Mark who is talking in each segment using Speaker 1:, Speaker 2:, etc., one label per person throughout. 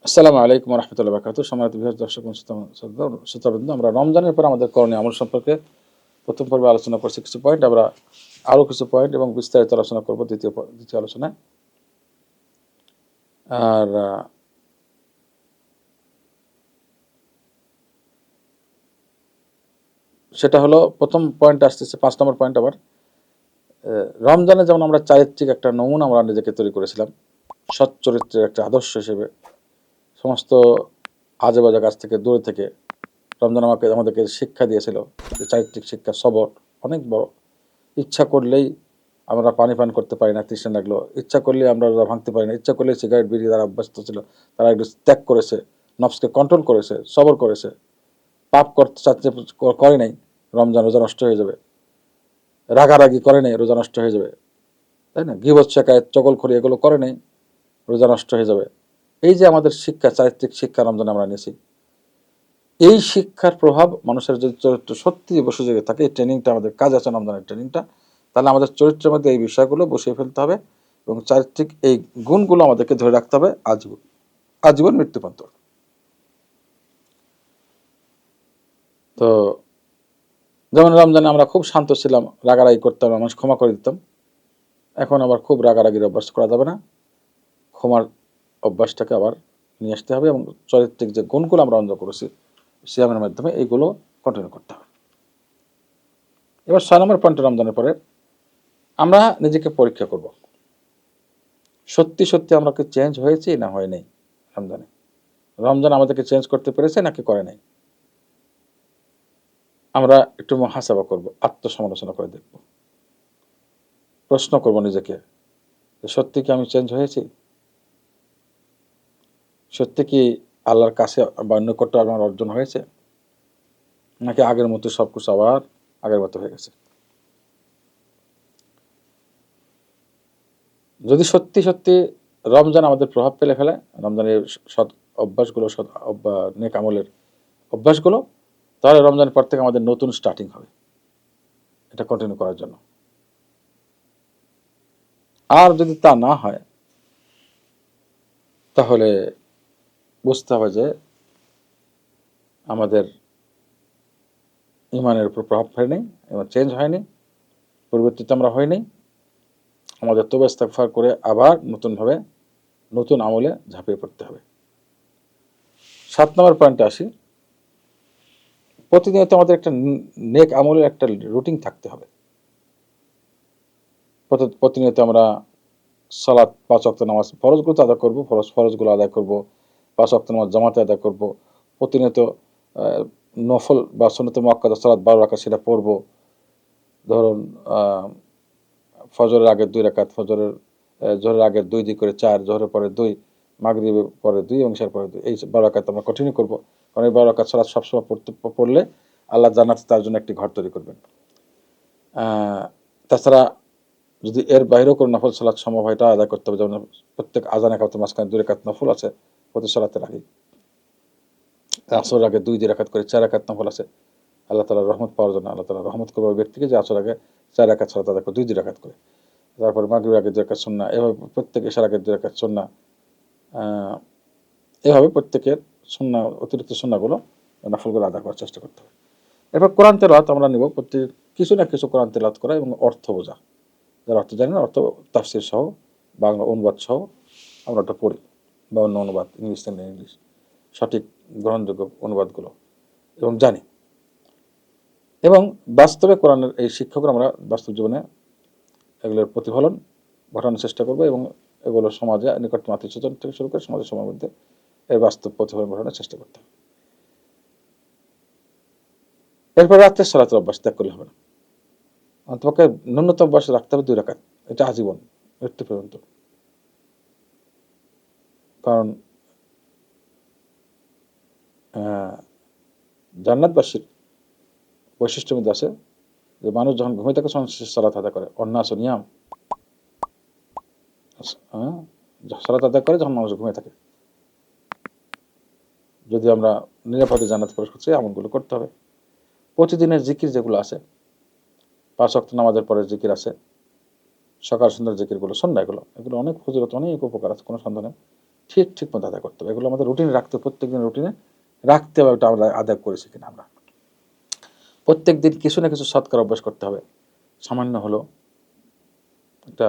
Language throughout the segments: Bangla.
Speaker 1: আসসালামু আলাইকুম রহমতুল্লাহ বারকাতুহু। সম্মানিত ভিউয়ার্স, দর্শক এবং শ্রোতাবৃন্দ, আমরা রমজানের পর আমাদের করণীয় আমল সম্পর্কে প্রথম পর্বে আলোচনা করছি কিছু পয়েন্ট। আমরা আরও কিছু পয়েন্ট এবং বিস্তারিত আলোচনা করব দ্বিতীয় আলোচনায়। আর সেটা হলো, প্রথম পয়েন্ট আসতেছে 5 নম্বর পয়েন্ট। আবার রমজানে যেমন আমরা চারিত্রিক একটা নমুনা আমরা নিজেকে তৈরি করেছিলাম, সৎ চরিত্রের একটা আদর্শ হিসেবে, সমস্ত আজে বাজে কাজ থেকে দূরে থেকে রমজান আমাদেরকে শিক্ষা দিয়েছিল। চারিত্রিক শিক্ষা সবর অনেক বড়। ইচ্ছা করলেই আমরা পানি পান করতে পারি না, তৃষ্ণা লাগলো, ইচ্ছা করলেই আমরা রোজা ভাঙতে পারি না, ইচ্ছা করলেই সিগারেট বিড়ি যারা অভ্যস্ত ছিল তারা একটু ত্যাগ করেছে, নফসকে কন্ট্রোল করেছে, সবর করেছে। পাপ করতে চাচ্ছে, করে নাই, রমজান রোজা নষ্ট হয়ে যাবে। রাগারাগি করে নাই, রোজা নষ্ট হয়ে যাবে, তাই না? গীবত শেখায়ত চগলখড়ি এগুলো করে নাই, রোজা নষ্ট হয়ে যাবে। এই যে আমাদের শিক্ষা, চারিত্রিক শিক্ষা রমজানে আমরা নিয়েছি, এই শিক্ষার প্রভাব মানুষের যদি চরিত্র সত্যি বসে জেগে থাকে, এই ট্রেনিংটা আমাদের কাজ আছে, রমজানের ট্রেনিংটা, তাহলে আমাদের চরিত্রের মধ্যে এই বিষয়গুলো বসিয়ে ফেলতে হবে এবং চারিত্রিক এই গুণগুলো আমাদেরকে ধরে রাখতে হবে আজীবন, আজীবন মৃত্যু পর্যন্ত। তো যেমন রমজানে আমরা খুব শান্ত ছিলাম, রাগারাগি করতাম, মানুষ ক্ষমা করে দিতাম। এখন আবার খুব রাগারাগির অভ্যাস করা যাবে না, ক্ষমার অভ্যাসটাকে আবার নিয়ে আসতে হবে এবং চারিত্রিক যে গুণগুলো আমরা অর্জন করেছি সিয়ামের মাধ্যমে, এইগুলো কন্টিনিউ করতে হবে। এবার 6 নম্বর পয়েন্ট, রমজানের পরে আমরা নিজেকে পরীক্ষা করব, সত্যি সত্যি আমরা কি চেঞ্জ হয়েছি না হয় নাই। রমজান আমাদেরকে চেঞ্জ করতে পেরেছে নাকি করে নাই, আমরা একটু মুহাসাবা করব, আত্মসমালোচনা করে দেখব, প্রশ্ন করব নিজেকে, সত্যি কি আমি চেঞ্জ হয়েছি? সত্যি কি আল্লাহর কাছে বা নৈকট্য আমার অর্জন হয়েছে, নাকি আগের মতো সবকিছু আবার আগের মতো হয়ে গেছে? যদি সত্যি সত্যি রমজান আমাদের প্রভাব ফেলে, রমজানের সৎ অভ্যাসগুলো, নেক আমলের অভ্যাসগুলো, তাহলে রমজানের পর থেকে আমাদের নতুন স্টার্টিং হবে এটা কন্টিনিউ করার জন্য। আর যদি তা না হয়, তাহলে বুঝতে হবে যে আমাদের ইমানের উপর প্রভাব ফেলেনি এবং চেঞ্জ হয়নি, পরিবর্তিত আমরা হয়নি। আমাদের তওবা ইস্তেগফার করে আবার নতুনভাবে নতুন আমলে ঝাঁপিয়ে পড়তে হবে। 7 নম্বর পয়েন্টে আসি, প্রতিনিয়ত আমাদের একটা নেক আমলের একটা রুটিন থাকতে হবে। প্রতিনিয়ত আমরা সালাত, 5 ওয়াক্ত নামাজ, ফরজগুলো তো আদায় করবো, ফরজগুলো আদায় করবো, 5 ওয়াক্ত নামাজ জামাতে আদায় করবো। প্রতিনিয়ত নফল বা সুন্নত মুআক্কাদা সালাত 12 রাকাত সেটা পড়বো। ধরুন ফজরের আগে 2 রাকাত, জোহরের আগে 2 2 করে 4, জোহরের পরে 2, মাগরিবের পরে 2 এবং ইশার পরে 2, এই 12 রাকাত আমরা কন্টিনিউ করবো। কারণ এই 12 রাকাত সালাত সবসময় পড়লে আল্লাহ জান্নাতে তার জন্য একটি ঘর তৈরি করবেন। তাছাড়া যদি এর বাইরেও কোনো নফল সালাত সম্ভব হয়, এটা আদায় করতে হবে। যেমন প্রত্যেক আজান একাতের মাঝখানে 2 রাকাত নফল আছে প্রতি সালাতের আগে। আসরের আগে 2 2 রাকাত করে 4 রাকাত নফল আছে আল্লাহ তাআলার রহমত পাওয়ার জন্য। আল্লাহ তাআলা রহমত করবে ব্যক্তিকে যে আসরের আগে 4 রাকাত সালাত আদায় করে, 2 2 রাকাত করে। তারপরে মাগরিবের আগে 2 রাকাত সুন্নাহ, এভাবে প্রত্যেক এশার আগে 2 রাকাত সুন্নাহ। এভাবে প্রত্যেকের সুন্নাহ, অতিরিক্ত সুন্নাহগুলো, নফলগুলো আদায় করার চেষ্টা করতে হবে। এরপর কোরআন তেলাওয়াত আমরা নিব, প্রত্যেক কিছু না কিছু কোরআন তেলাওয়াত করা এবং অর্থ বোঝা। যারা অর্থ জানি না, অর্থ তাফসির সহ, বাংলা অনুবাদ সহ আমরা ওটা পড়ি, বা অন্য অনুবাদ, ইংলিশ থেকে ইংলিশ, সঠিক গ্রহণযোগ্য অনুবাদগুলো এবং জানি। এবং বাস্তবে কোরআনের এই শিক্ষাগুলো আমরা বাস্তব জীবনে এগুলোর প্রতিফলন ঘটানোর চেষ্টা করবো এবং এগুলো সমাজে নিকটতম আত্মীয় স্বজন থেকে শুরু করে সমাজের সময়ের মধ্যে এর বাস্তব প্রতিফলন ঘটানোর চেষ্টা করতে হবে। এরপর রাত্রের সালাতের অভ্যাস ত্যাগ করলে হবে না, অন্তপক্ষে ন্যূনতম অভ্যাস রাখতে হবে 2 রাকাত, এটা আজীবন মৃত্যু পর্যন্ত। কারণ জান্নাতবাসীর বৈশিষ্ট্যের মধ্যে আছে যে মানুষ যখন ঘুমিয়ে থাকে তখন সে সালাত আদায় করে, অন্যাস নিয়াম, সালাত আদায় করে যখন মানুষ ঘুমিয়ে থাকে। যদি আমরা নিরাপদে জান্নাতে প্রবেশ করছি, এমনগুলো করতে হবে। প্রতিদিনের জিকির যেগুলো আছে, 5 ওয়াক্ত নামাজের পরে জিকির আছে, সকাল সন্ধ্যার জিকিরগুলো, সন্ধ্যা, এগুলো অনেক ফজিলত, অনেক উপকার আছে, কোনো সন্দেহ নেই। ঠিক মতো আদায় করতে হবে। এগুলো আমাদের রুটিনে রাখতে হবে, প্রত্যেকদিন রুটিনে রাখতে হবে। ওটা আমরা আদায় করেছি কিনা আমরা। প্রত্যেক দিন কিছু না কিছু সৎকার অভ্যাস করতে হবে। সামান্য হলো একটা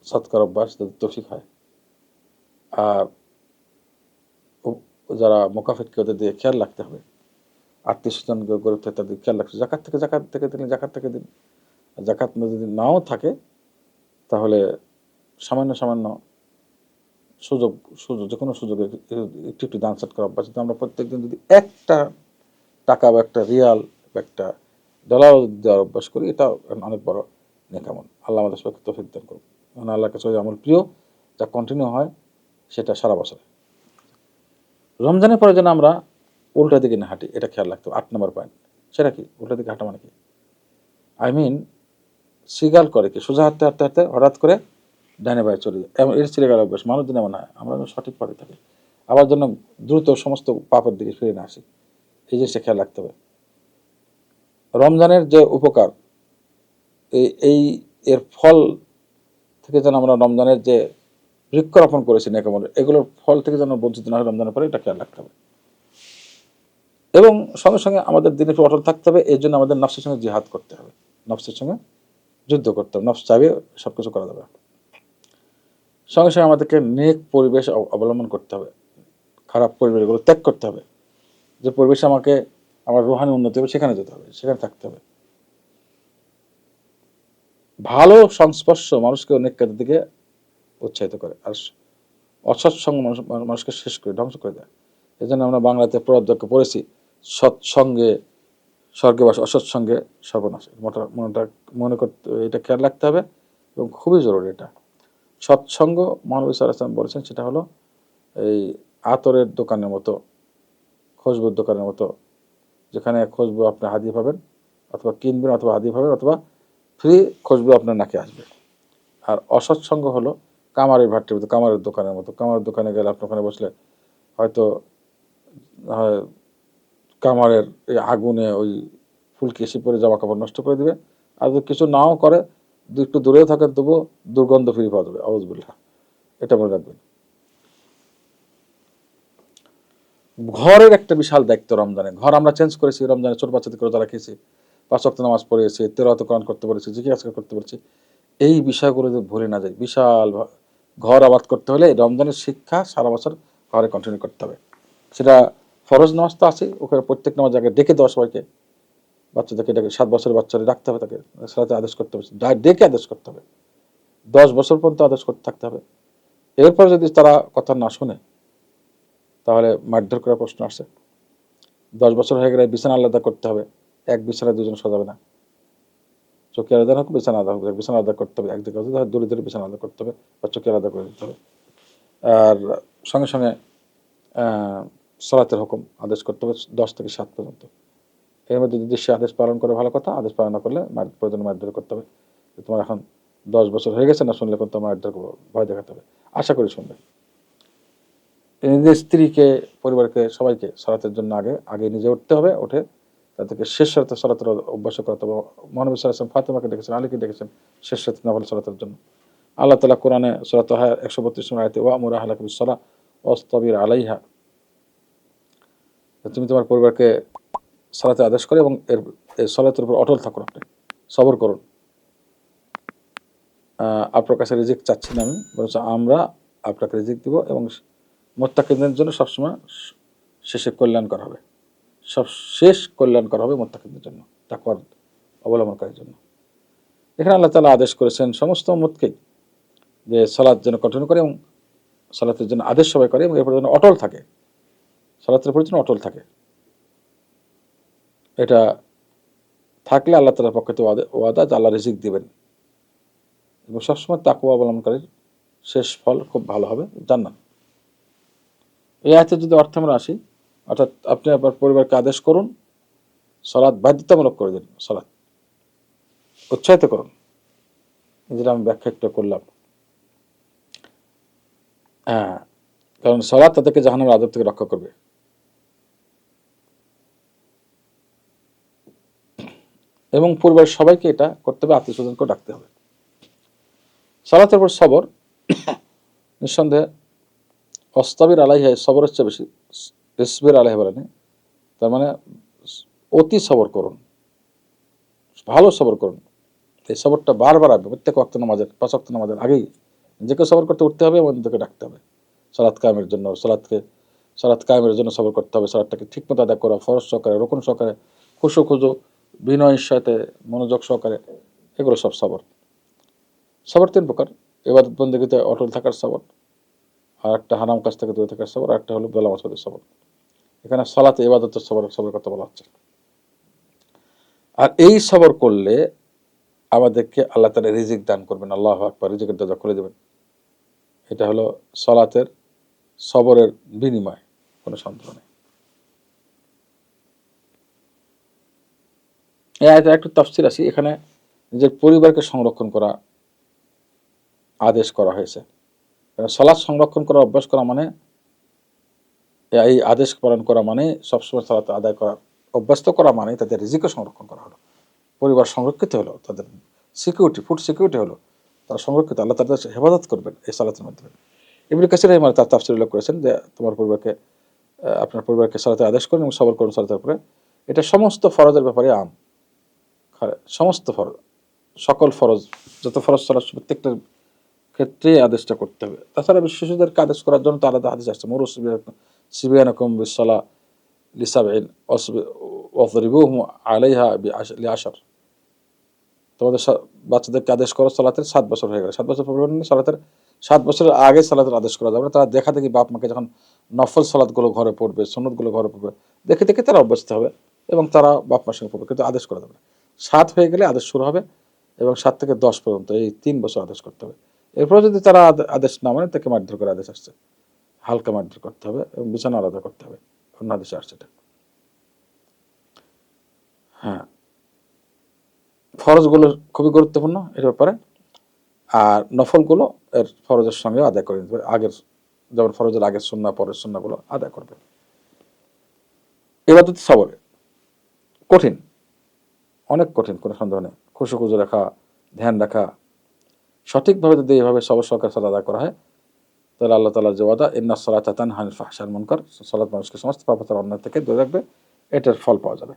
Speaker 1: সৎকার অভ্যাস যদি তৌফিক হয়। আর যারা মোকাফিরকে ওদের দিয়ে খেয়াল রাখতে হবে। আত্মীয় স্বজন গরিব থাকে তাদের খেয়াল রাখছে। জাকাত থেকে দিলে জাকাত থেকে দিন। জাকাত যদি নাও থাকে তাহলে সামান্য সুযোগ যে কোনো সুযোগে একটু দান সৎকার অভ্যাস যদি আমরা প্রত্যেকদিন যদি একটা টাকা বা একটা রিয়াল বা একটা ডলার দেওয়ার অভ্যাস করি, এটা অনেক বড় নেকামল। আল্লাহ আমাদের সবাইকে তৌফিক দান করুন। মানে আল্লাহর কাছে আমল প্রিয়, যা কন্টিনিউ হয় সেটা সারা বছরে। রমজানের পরে যেন আমরা উল্টা দিকে না হাঁটি, এটা খেয়াল রাখতে হবে। 8 নম্বর পয়েন্ট, সেটা কি? উল্টা দিকে হাঁটা মানে কি? সিগাল করে কি, সোজা হাঁটতে হঠাৎ করে ডাইনে বায়ে চলে যায়, এমন এর সিরিয়াল অভ্যাস মানুষ দিন এমন হয়। আমরা যেন সঠিক পথে থাকি, আবার যেন দ্রুত সমস্ত পাপের দিকে ফিরে না আসি, এই জিনিসটা খেয়াল রাখতে হবে। রমজানের যে উপকার, এই এর ফল থেকে যেন আমরা রমজানের যে বৃক্ষরোপণ করেছি নেকামল, এগুলোর ফল থেকে যেন বঞ্চিত না হয় রমজানের পরে, এটা খেয়াল রাখতে হবে। এবং সঙ্গে আমাদের দিনে একটু অটল থাকতে হবে। এই জন্য আমাদের নফসের সঙ্গে জিহাদ করতে হবে, নফসের সঙ্গে যুদ্ধ করতে হবে। নফস চাইবে সবকিছু করা যাবে। সঙ্গে আমাদেরকে নেক পরিবেশ অবলম্বন করতে হবে, খারাপ পরিবেশগুলো ত্যাগ করতে হবে। যে পরিবেশে আমাকে আমার রুহানি উন্নতি হবে সেখানে যেতে হবে, সেখানে থাকতে হবে। ভালো সংস্পর্শ মানুষকে নেক কাজের দিকে উৎসাহিত করে, আর অসৎসঙ্গ মানুষকে শেষ করে ধ্বংস করে দেয়। এই জন্য আমরা বাংলাতে প্রবাদ পড়েছি, সৎসঙ্গে স্বর্গবাস, অসৎসঙ্গে সর্বনাশ। মনে করতে, এটা খেয়াল রাখতে হবে এবং খুবই জরুরি এটা। সৎসঙ্গ মহানবী সাল্লাল্লাহু আলাইহি ওয়াসাল্লাম বলেছেন, সেটা হলো এই আতরের দোকানের মতো, খুশবুর দোকানের মতো, যেখানে খুশবু আপনি হাদিয়ে পাবেন, অথবা কিনবেন অথবা হাদিয়ে পাবেন, অথবা ফ্রি খুশবু আপনার নাকে আসবে। আর অসৎসঙ্গ হলো কামারের ভাট্টির মতো, কামারের দোকানের মতো। কামারের দোকানে গেলে আপনি ওখানে বসলে হয়তো কামারের এই আগুনে ওই ফুলকি এসে পরে জামা কাপড় নষ্ট করে দেবে। আর যদি কিছু নাও করে, একটু দূরেও থাকেন তবুও দুর্গন্ধ ফিরে পাওয়া যাবে। আউযুবিল্লাহ, এটা মনে রাখবেন। ঘরের একটা বিশাল দায়িত্ব রমজানে। ঘর আমরা চেঞ্জ করেছি রমজানে, ছোট বাচ্চাদের করে তারা খেয়েছি, 5 ওয়াক্ত নামাজ পড়িয়েছি, তেলাওয়াত কোরআন করতে পেরেছি, জিকির আজকার করতে পেরেছি। এই বিষয়গুলো যদি ভুলে না যাই, বিশাল ঘর আবাদ করতে হলে রমজানের শিক্ষা সারা বছর ঘরে কন্টিনিউ করতে হবে। সেটা ফরজ নামাজ তো আছে, ওখানে প্রত্যেক নামাজ আগে ডেকে দেওয়া সবাইকে, বাচ্চাদেরকে ডেকে, 7 বছরের বাচ্চারা রাখতে হবে, তাকে সালাতে আদেশ করতে হবে, ডেকে আদেশ করতে হবে। 10 বছর পর্যন্ত আদেশ করতে থাকতে হবে। এরপর যদি তারা কথা না শুনে, তাহলে মারধর করার প্রশ্ন আসছে। 10 বছর হয়ে গেলে বিছানা আলাদা করতে হবে, এক বিছানায় দুজন সাজাবে না। চোখে আলাদা হোক, বিছানা আলাদা হোক, বিছানা আলাদা করতে হবে। একদিকে দূরে বিছানা আলাদা করতে হবে, বা চোখে আলাদা করে দিতে হবে। আর সঙ্গে সালাতের হুকুম আদেশ করতে হবে 10 থেকে 7 পর্যন্ত। এর মধ্যে যদি সে আদেশ পালন করে ভালো কথা, আদেশ পালন না করলে প্রয়োজনে মারধর করতে হবে। তোমার এখন 10 বছর হয়ে গেছে, না শুনলে কিন্তু তোমার মারধর করবো, ভয় দেখাতে হবে। আশা করি শুনবে। নিজের স্ত্রীকে, পরিবারকে, সবাইকে সালাতের জন্য আগে নিজে উঠতে হবে, উঠে তাদেরকে শেষ রাতে সালাতের অভ্যাস করতে হবে। মহানবী সাল্লাল্লাহু আলাইহি ওয়াসাল্লাম ফাতেমাকে দেখেছেন, আলীকে দেখেছেন শেষ রাতে নফল সালাতের জন্য। আল্লাহ তাআলা কোরআনে সূরা তাহা 132 নম্বর আয়াতে ওয়া'মুর আহলাকা বিস-সালাহ ওয়াসতাবির আলাইহা, তুমি তোমার পরিবারকে সালাতে আদেশ করে এবং এই সালাতের উপর অটল থাকুন, আপনি সবর করুন। আপনার কাছে রিজিক চাচ্ছি না আমি, বরঞ্চ আমরা আপনাকে রিজিক দিব, এবং মুত্তাকিনদের জন্য সবসময় শেষে কল্যাণ করা হবে, শেষ কল্যাণ করা হবে মুত্তাকিনদের জন্য, তাকওয়ার অবলম্বনকারীর জন্য। এখানে আল্লাহ তাআলা আদেশ করেছেন সমস্ত উম্মতকে যে সালাত যেন কন্টিনিউ করে এবং সালাতের জন্য আদেশ সবাই করে, এবং এরপর যেন অটল থাকে, সালাতের উপর যেন অটল থাকে। এটা থাকলে আল্লাহ তাআলার পক্ষ থেকে ওয়াদা যে আল্লাহ রিজিক দিবেন, এবং সবসময় তাকওয়া অবলম্বনকারীর শেষ ফল খুব ভালো হবে, জান্নাত। এই আয়াতের যদি অর্থে আমরা আসি, অর্থাৎ আপনি আপনার পরিবারকে আদেশ করুন, সালাত বাধ্যতামূলক করে দিন, সালাত উৎসাহিত করুন। যেটা আমি ব্যাখ্যা একটু করলাম। হ্যাঁ, কারণ সালাত তাদেরকে জাহান্নামের আযাব থেকে রক্ষা করবে। এবং পরিবারের সবাইকে এটা করতে হবে, আত্মীয় স্বজনকে ডাকতে হবে। সালাতের উপর সবর নিঃসন্দেহে অস্তাবির আলাইহা, সবরের চেয়ে বেশি, ইসবির আলাইহা বলেনি, তার মানে অতি সবর করুন, ভালো সবর করুন। এই সবরটা বারবার আসবে প্রত্যেক ওয়াক্ত নামাজের, 5 ওয়াক্ত নামাজের আগেই নিজেকে সবর করতে উঠতে হবে এবং নিজেকে ডাকতে হবে সালাত কায়েমের জন্য। সালাত কায়েমের জন্য সবর করতে হবে, সালাতটাকে ঠিকমতো আদায় করা, ফরজ সহকারে, রুকুন সহকারে, খুশু বিনয়ের সাথে, মনোযোগ সহকারে, এগুলো সব সবর। সবর 3 প্রকার: ইবাদত বন্দেগীতে অটল থাকার সবর, আর একটা হারাম কাজ থেকে দূরে থাকার সবর, আর একটা হলো বেলা মাসুদের সবর। এখানে সালাতে ইবাদতের সবর কথা বলা হচ্ছে। আর এই সবর করলে আমাদেরকে আল্লাহ তাআলা রিজিক দান করবেন। আল্লাহু আকবার, রিজিকের দরজা খুলে দেবেন। এটা হলো সালাতের সবরের বিনিময়, কোনো সন্দেহ নেই। এই আয়াতের একটু তাফসীর আছে। এখানে নিজের পরিবারকে সংরক্ষণ করা আদেশ করা হয়েছে। সালাত সংরক্ষণ করা অভ্যাস করা মানে, এই আদেশ পালন করা মানে, সবসময় সালাত আদায় করা অভ্যস্ত করা মানে তাদের রিজিকও সংরক্ষণ করা হলো, পরিবার সংরক্ষিত হলো, তাদের সিকিউরিটি, ফুড সিকিউরিটি হলো, তারা সংরক্ষিত, আল্লাহ তাদের হেফাজত করবেন এই সালাতের মাধ্যমে। ইবনে কাসির রাহিমাহুল্লাহ তার তাফসীরে উল্লেখ করেছেন যে তোমার পরিবারকে, আপনার পরিবারকে সালাতের আদেশ করুন এবং সবর করুন সালাতের উপরে। এটা সমস্ত ফরজের ব্যাপারে আম, সমস্ত ফরজ, সকল ফরজ, যত ফরজ সালাত প্রত্যেকটা ক্ষেত্রে আদেশটা করতে হবে। তাছাড়া শিশুদেরকে আদেশ করার জন্য তো আলাদা আদেশ আসছে, মুরু সিবিয়ানাকুম বিসসালাহ লিসাবঈন ওয়াযরিবুহুম আলাইহা লিআশর। তোমাদের বাচ্চাদেরকে আদেশ করো সালাতের, 7 বছর হয়ে গেল, 7 বছর পূর্বে সালাতের, 7 বছরের আগে সালাতের আদেশ করা যাবে না। তারা দেখা দেখি বাপ মাকে যখন নফল সালাতগুলো ঘরে পড়বে, সুন্নতগুলো ঘরে পড়বে, দেখে দেখে তারা অভ্যস্ত হবে এবং তারা বাপ মার সঙ্গে পড়বে, কিন্তু আদেশ করা যাবে না। 7 হয়ে গেলে আদেশ শুরু হবে এবং 7 থেকে 10 পর্যন্ত এই 3 বছর আদেশ করতে হবে। এরপরে যদি তারা আদেশ না মানে তাকে মারধর করে আদেশ আসছে, হালকা মারধর করতে হবে এবং বিছানা আলাদা করতে হবে, অন্য আদেশে আসছে এটা। হ্যাঁ, ফরজগুলো খুবই গুরুত্বপূর্ণ এর ব্যাপারে, আর নফলগুলো এর ফরজের সঙ্গে আদায় করে নিতে হবে। আগের যেমন ফরজের আগের সুন্নাহ, পরের সুন্নাহগুলো আদায় করবে। ইবাদত সবরে কঠিন, অনেক কঠিন, কোনো সন্দেহ নেই। খুশু রাখা, ধ্যান রাখা, সঠিকভাবে যদি এইভাবে সবর সহকারে সালাত আদায় করা হয়, তাহলে আল্লাহ তাআলার যে ওয়াদা, ইন্নাস সালাতা তানহা আনিল ফাহশাই ওয়াল মুনকার, সালাত মানুষকে সমস্ত পাপাচার অন্যায় থেকে দূরে রাখবে, এটার ফল পাওয়া যাবে।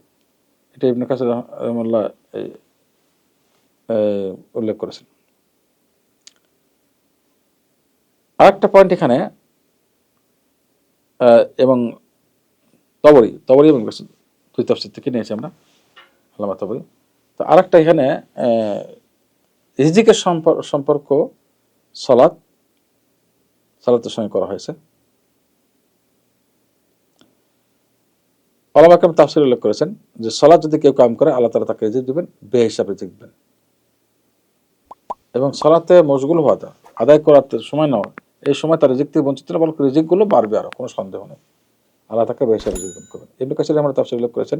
Speaker 1: এটা ইবনে কাসির রাহিমাহুল্লাহ উল্লেখ করেছেন। আরেকটা পয়েন্ট এখানে, এবং তবরি এবং দুই তাফসীর থেকে নিয়েছি আমরা, আল্লামা তবরি। তো আরেকটা এখানে রিজিকের সম্পর্ক সালাতের সঙ্গে করা হয়েছে। ওলামা কেরাম তাফসীরে উল্লেখ করেছেন যে সালাত যদি কেউ কায়েম করে, আল্লাহ তাআলা তাকে রিজিক দিবেন, বেহিসাব রিজিক দিবেন। এবং সালাতে মশগুল হওয়া, আদায় করার সময় নেওয়া, এই সময় তার রিজিক থেকে বঞ্চিত না, বরং রিজিকগুলো বাড়বে, আরো কোনো সন্দেহ নেই, আল্লাহ তাকে বেহিসাব রিজিক দান করবেন। ইবনে কাসির আমরা তাফসীরে উল্লেখ করেছেন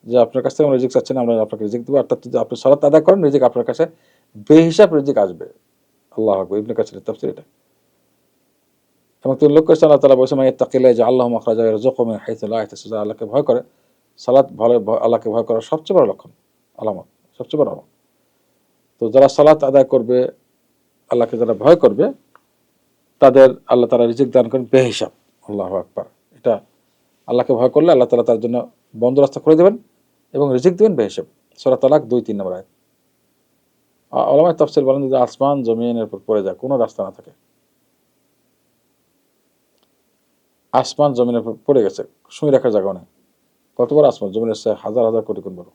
Speaker 1: যে আপনার কাছ থেকে আমরা রিজিক চাচ্ছেন, আমরা আপনাকে রিজিক দেবো, অর্থাৎ যদি আপনি সালাত আদায় করেন, রিজিক আপনার কাছে বেহিসাব রিজিক আসবে। আল্লাহু আকবার, ইবনে কাসিরের তাফসীর এটা। এবং তিনি উল্লেখ করেছেন আল্লাহ তাআলা বলেছেন, মাইয়াত্তাকিল্লাহ ইয়াজআল মাখরাজা ওয়া ইয়ারযুকহু মিন হাইথু লা ইয়াহতাসিব। আল্লাহকে ভয় করে, সালাত ভালো, আল্লাহকে ভয় করার সবচেয়ে বড় লক্ষণ, আলামত, সবচেয়ে বড় আলামত। তো যারা সালাত আদায় করবে, আল্লাহকে যারা ভয় করবে, তাদের আল্লাহ তাআলা রিজিক দান করেন বেহিসাব। আল্লাহু আকবার। এটা আল্লাহকে ভয় করলে আল্লাহ তাআলা তার জন্য বন্ধ রাস্তা খুলে দেবেন এবং রিজিক দেবেন বেহিসাব। সূরা তালাক 2-3 নম্বর আয়াত। উলামায়ে তাফসীর বলেন যে আসমান জমিনের উপর পড়ে যায়, কোনো রাস্তা না থাকে, আসমান জমিনের উপর পড়ে গেছে, শুয়ে রাখার জায়গা নেই, কত বড় আসমান, জমিনের চেয়ে হাজার হাজার কোটি গুণ বড়,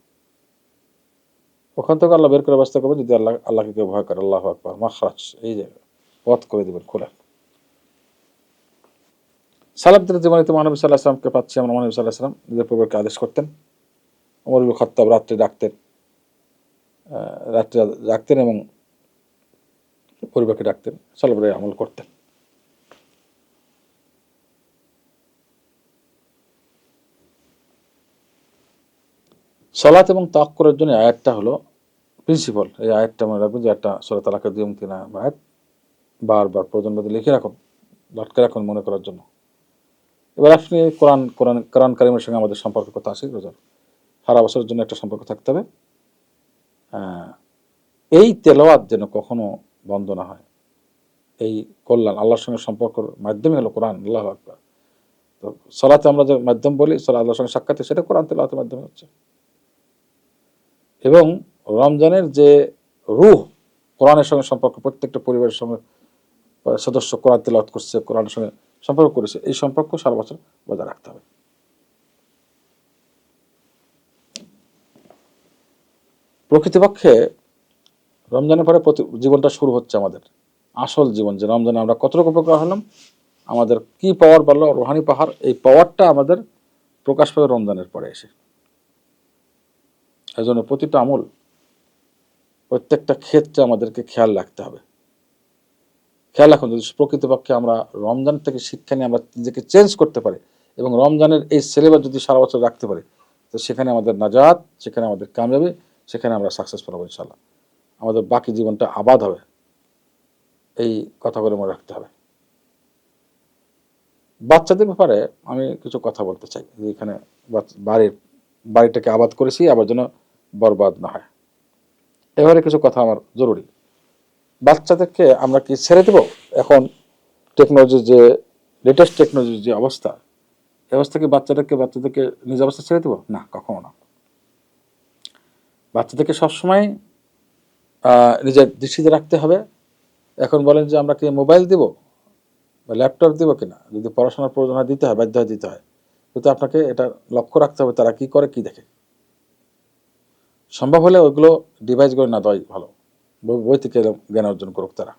Speaker 1: ওখান থেকে আল্লাহ বের করে ব্যবস্থা করবেন যদি আল্লাহকে কেউ ভয় করে। আল্লাহু আকবার, মাখরাজ, এই যে পথ করে দেবেন খোলা। সালাফদের জীবনীতে মহানবী সাল্লাল্লাহু আলাইহি ওয়াসাল্লামকে পাচ্ছি আমরা, মহানবী সাল্লাল্লাহু আলাইহি ওয়াসাল্লাম নিজের পরিবারকে আদেশ করতেন। ওমর ইবনে খাত্তাব রাত্রে ডাকতেন এবং পরিবারকে ডাকতেন, সালাফরা আমল করতেন। সালাত এবং তাওয়াক্কুলের জন্য আয়াতটা হলো প্রিন্সিপাল। এই আয়াতটা মনে রাখবেন যে একটা সূরা তালাকের 2-3 আয়াত, বারবার প্রয়োজনবাদী লিখে রাখুন, লটকে রাখুন মনে করার জন্য। এবার আপনি কোরআন কারীমের সঙ্গে আমাদের সম্পর্ক কথা আসি। রোজার সারা বছরের জন্য একটা সম্পর্ক থাকতে হবে। এই তেলাওয়াত যেন কখনো বন্ধ না হয়, এই কল্যাণ আল্লাহর সঙ্গে সম্পর্কের মাধ্যমে হলো কোরআন। আল্লাহু আকবার। তো সালাতে আমরা যে মাধ্যম বলি, আল্লাহর সঙ্গে সাক্ষাতে, সেটা কোরআন তেলাওয়াতের মাধ্যমে হচ্ছে। এবং রমজানের যে রূহ, কোরআনের সঙ্গে সম্পর্ক, প্রত্যেকটা পরিবারের সঙ্গে সদস্য কোরআন তেলাওয়াত করছে, কোরআনের সঙ্গে সম্পর্ক করেছে, এই সম্পর্ক সারা বছর বজায় রাখতে হবে। প্রকৃতপক্ষে রমজানের পরে জীবনটা শুরু হচ্ছে আমাদের আসল জীবন, যে রমজানে আমরা কতটুকু উপকার হলাম, আমাদের কি পাওয়ার বাড়লো, রোহানি পাহাড়, এই পাওয়ারটা আমাদের প্রকাশ পাবে রমজানের পরে এসে। এই জন্য প্রতিটা আমল, প্রত্যেকটা ক্ষেত্রে আমাদেরকে খেয়াল রাখতে হবে। খেয়াল রাখুন, যদি প্রকৃতপক্ষে আমরা রমজান থেকে শিক্ষা নিয়ে আমরা নিজেকে চেঞ্জ করতে পারি এবং রমজানের এই সিলেবাস যদি সারা বছর রাখতে পারি, তো সেখানে আমাদের নাজাত, সেখানে আমাদের কামিয়াবি, সেখানে আমরা সাকসেসফুল হবো ইনশাআল্লাহ। আমাদের বাকি জীবনটা আবাদ হবে, এই কথাগুলো মনে রাখতে হবে। বাচ্চাদের ব্যাপারে আমি কিছু কথা বলতে চাই, যে এখানে বাড়িটাকে আবাদ করেছি, আবার যেন বরবাদ না হয়, এবারে কিছু কথা আমার জরুরি। বাচ্চাদেরকে আমরা কি ছেড়ে দেব? এখন টেকনোলজির যে লেটেস্ট টেকনোলজির যে অবস্থা, এই অবস্থা কি বাচ্চাদেরকে নিজ অবস্থা ছেড়ে দেবো? না, কখনো না। বাচ্চাদেরকে সবসময় নিজের দৃষ্টিতে রাখতে হবে। এখন বলেন যে আমরা কি মোবাইল দিব বা ল্যাপটপ দিব কিনা, যদি পড়াশোনার প্রয়োজন হয় দিতে হয়, বাধ্য হয় দিতে হয়, কিন্তু আপনাকে এটা লক্ষ্য রাখতে হবে তারা কি করে, কি দেখে। সম্ভব হলে ওইগুলো ডিভাইসগুলো না দেওয়াই ভালো, বই থেকে জ্ঞান অর্জন করুক তারা।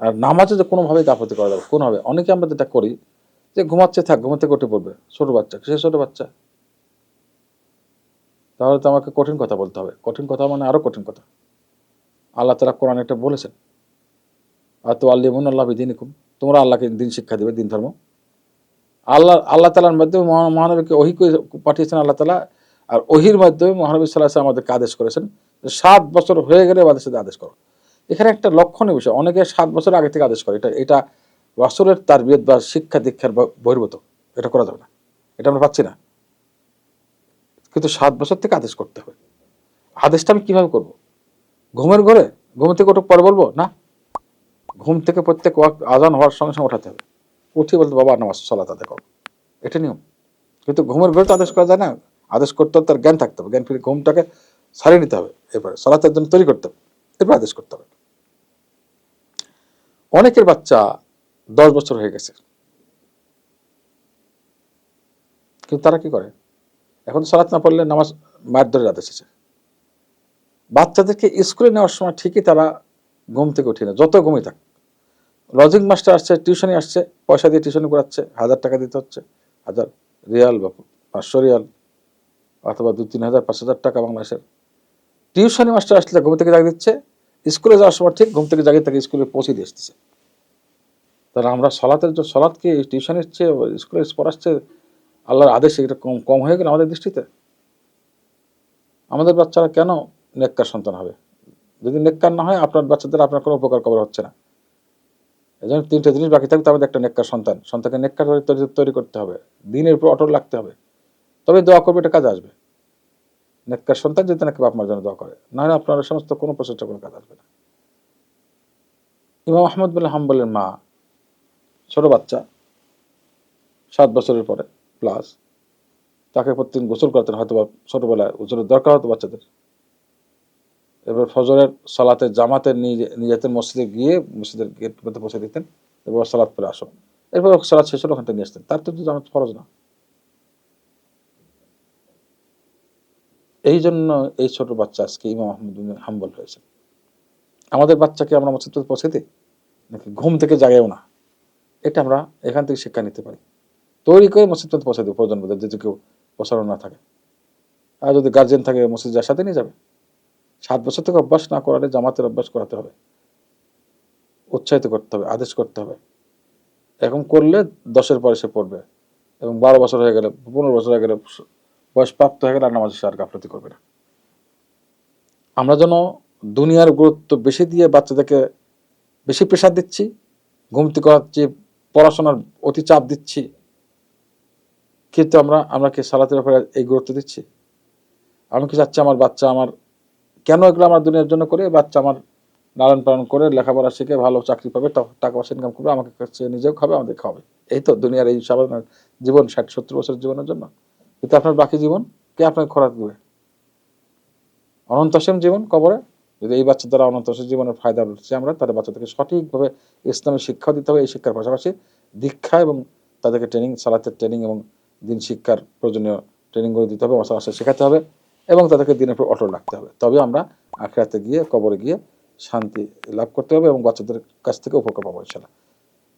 Speaker 1: আর নামাজে যে কোনোভাবেই গাফিলতি করা যাবে, কোনোভাবে। অনেকে আমরা যেটা করি যে ঘুমাচ্ছে, থাক, ঘুমাতে উঠে পড়বে, ছোট বাচ্চা, সে ছোট বাচ্চা, তাহলে তো আমাকে কঠিন কথা বলতে হবে। কঠিন কথা মানে আরো কঠিন কথা। আল্লাহ তাআলা কোরআনে এটা বলেছেন, আল্লাহ বিদীনিকুম, তোমরা আল্লাহকে দিন শিক্ষা দিবে, দিন ধর্ম। আল্লাহ তাআলার মাধ্যমে মহানবীকে ওহী পাঠিয়েছেন আল্লাহ তাআলা, আর ওহীর মাধ্যমে মহানবী সাল্লাল্লাহু আলাইহি ওয়াসাল্লাম আমাদেরকে আদেশ করেছেন যে 7 বছর হয়ে গেলে আমাদের সাথে আদেশ করো। এখানে একটা লক্ষণীয় বিষয়, অনেকে 7 বছর আগে থেকে আদেশ করে, এটা রাসূলের তারবিয়ত বা শিক্ষা দীক্ষার বহির্ভূত, এটা করা যাবে না, এটা আমরা পাচ্ছি না। কিন্তু 7 বছর থেকে আদেশ করতে হবে। আদেশটা আমি কিভাবে করব? ঘুমের ঘরে ঘুম থেকে ওঠো পরে বলবো না, ঘুম থেকে প্রত্যেক ওয়াক্ত আজান হওয়ার সঙ্গে সঙ্গে ওঠাতে হবে, উঠিয়ে বলতে বাবা নামাজ সালাত আদায় করো, এটা নিয়ম। কিন্তু ঘুমের ঘরে তো আদেশ করা যায় না, আদেশ করতে হলে তার জ্ঞান থাকতে হবে, জ্ঞান ফিরে ঘুমটাকে ছাড়িয়ে নিতে হবে, এরপরে সালাতের জন্য তৈরি করতে হবে, এরপর আদেশ করতে হবে। অনেকের বাচ্চা 10 বছর হয়ে গেছে, কিন্তু তারা কি করে, এখন সালাত না পড়লে নামাজ মায়ের ধরে আদেশ আছে। বাচ্চাদেরকে স্কুলে নেওয়ার সময় ঠিকই তারা ঘুম থেকে উঠে না, যত ঘুমিয়ে থাক। লজিক মাস্টার আসছে, টিউশনি আসছে, পয়সা দিয়ে টিউশনি করাচ্ছে, 1000 টাকা দিতে হচ্ছে, 1000 রিয়াল বা 500 রিয়াল, অথবা 2-3 হাজার, 5,000 টাকা বাংলাদেশের। টিউশনি মাস্টার আসলে ঘুম থেকে জাগিয়ে দিচ্ছে, স্কুলে যাওয়ার সময় ঠিক ঘুম থেকে জাগিয়ে তাকে স্কুলে পৌঁছে দিয়ে আসতেছে। তাহলে আমরা সলাৎকে টিউশনের চেয়ে স্কুলে পড়ার চেয়ে আল্লাহর আদেশে এটা কম কম হয়ে গেল আমাদের দৃষ্টিতে। আমাদের বাচ্চারা কেন নেককার সন্তান হবে? যদি নেককার না হয়, আপনার বাচ্চাদের আপনার কোনো উপকার করা হচ্ছে না। এই জন্য 3টে জিনিস বাকি থাকতে হবে, একটা নেককার সন্তানকে নেককার তৈরি করতে হবে, দিনের উপর অটল রাখতে হবে, তবে দোয়া করবে, এটা কাজে আসবে। নেককার সন্তান যদি নাকি বাপ মার জন্য দোয়া করে, না হলে আপনার সমস্ত কোনো প্রচেষ্টা কোনো কাজ আসবে না। ইমাম আহমদ বিন হাম্বলের মা, ছোট বাচ্চা, 7 বছরের পরে প্লাস, তাকে প্রতিদিন গোসল করতেন, হয়তো বা ছোটবেলায় গোসলের দরকার হতো বাচ্চাদের। এবার ফজরের সালাতের জামাতে নিয়ে যেতেন মসজিদে, গিয়ে মসজিদের গেট পর্যন্ত পৌঁছে দিতেন, এবার সালাত পরে আসো, এরপর সালাত শেষ হলো, ওখান থেকে নিয়ে আসতেন। তার তো জামাত ফরজ না। এই জন্য এই ছোট বাচ্চা আজকে ইমাম আহমদ বিন হাম্বল হয়েছে। আমাদের বাচ্চাকে আমরা মসজিদ পৌঁছে দিই নাকি ঘুম থেকে জাগেও না, এটা আমরা এখান থেকে শিক্ষা নিতে পারি। তৈরি করে মসজিদ পৌঁছে দিই প্রয়োজন বোধ, যদি কেউ পৌঁছানো না থাকে। আর যদি গার্জেন থাকে, মসজিদ যার সাথে নিয়ে যাবে। 7 বছর থেকে অভ্যাস না করালে জামাতের অভ্যাস করাতে হবে, উৎসাহিত করতে হবে, আদেশ করতে হবে। এখন করলে 10-এর পরে সে পড়বে, এবং 12 বছর হয়ে গেলে, 15 বছর হয়ে গেলে, বয়স প্রাপ্ত হয়ে গেলে আর নামাজে সে আর গাফলতি করবে না। আমরা যেন দুনিয়ার গুরুত্ব বেশি দিয়ে বাচ্চাদেরকে বেশি প্রেশার দিচ্ছি, ঘুমতি করাচ্ছি, পড়াশোনার অতি চাপ দিচ্ছি, কিন্তু আমরা কি সালাতের ব্যাপারে এই গুরুত্ব দিচ্ছি? আমি কি চাচ্ছি আমার বাচ্চা, আমার কেন এগুলো আমরা দুনিয়ার জন্য করি, বাচ্চা আমার লালন পালন করে লেখাপড়া শিখে ভালো চাকরি পাবে, টাকা পয়সা ইনকাম করবে, আমাকে কাছে নিজেও খাবে, আমাদের খাবে। এই তো দুনিয়ার এই সাধারণ জীবন, 60-70 বছরের জীবনের জন্য। কিন্তু আপনার বাকি জীবন কে আপনাকে খোরাক দেবে? অনন্তসীম জীবন কবরে। যদি এই বাচ্চা দ্বারা অনন্তসীম জীবনের ফায়দা উঠছে আমরা, তাহলে বাচ্চাদেরকে সঠিকভাবে ইসলামী শিক্ষা দিতে হবে। এই শিক্ষার পাশাপাশি দীক্ষা এবং তাদেরকে ট্রেনিং, সালাতের ট্রেনিং এবং দিন শিক্ষার প্রয়োজনীয় ট্রেনিংগুলো দিতে হবে, মশলা শেখাতে হবে এবং তাদেরকে দিনের উপর অটল রাখতে হবে। তবে আমরা আখিরাতে গিয়ে, কবরে গিয়ে শান্তি লাভ করতে হবে এবং বাচ্চাদের কাছ থেকে উপকার পাবো ইনশাআল্লাহ।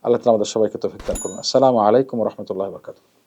Speaker 1: আল্লাহ তাআলা আমাদের সবাইকে তৌফিক দান করুন। আসসালামু আলাইকুম ওয়া রাহমাতুল্লাহি ওয়া বারাকাতুহু।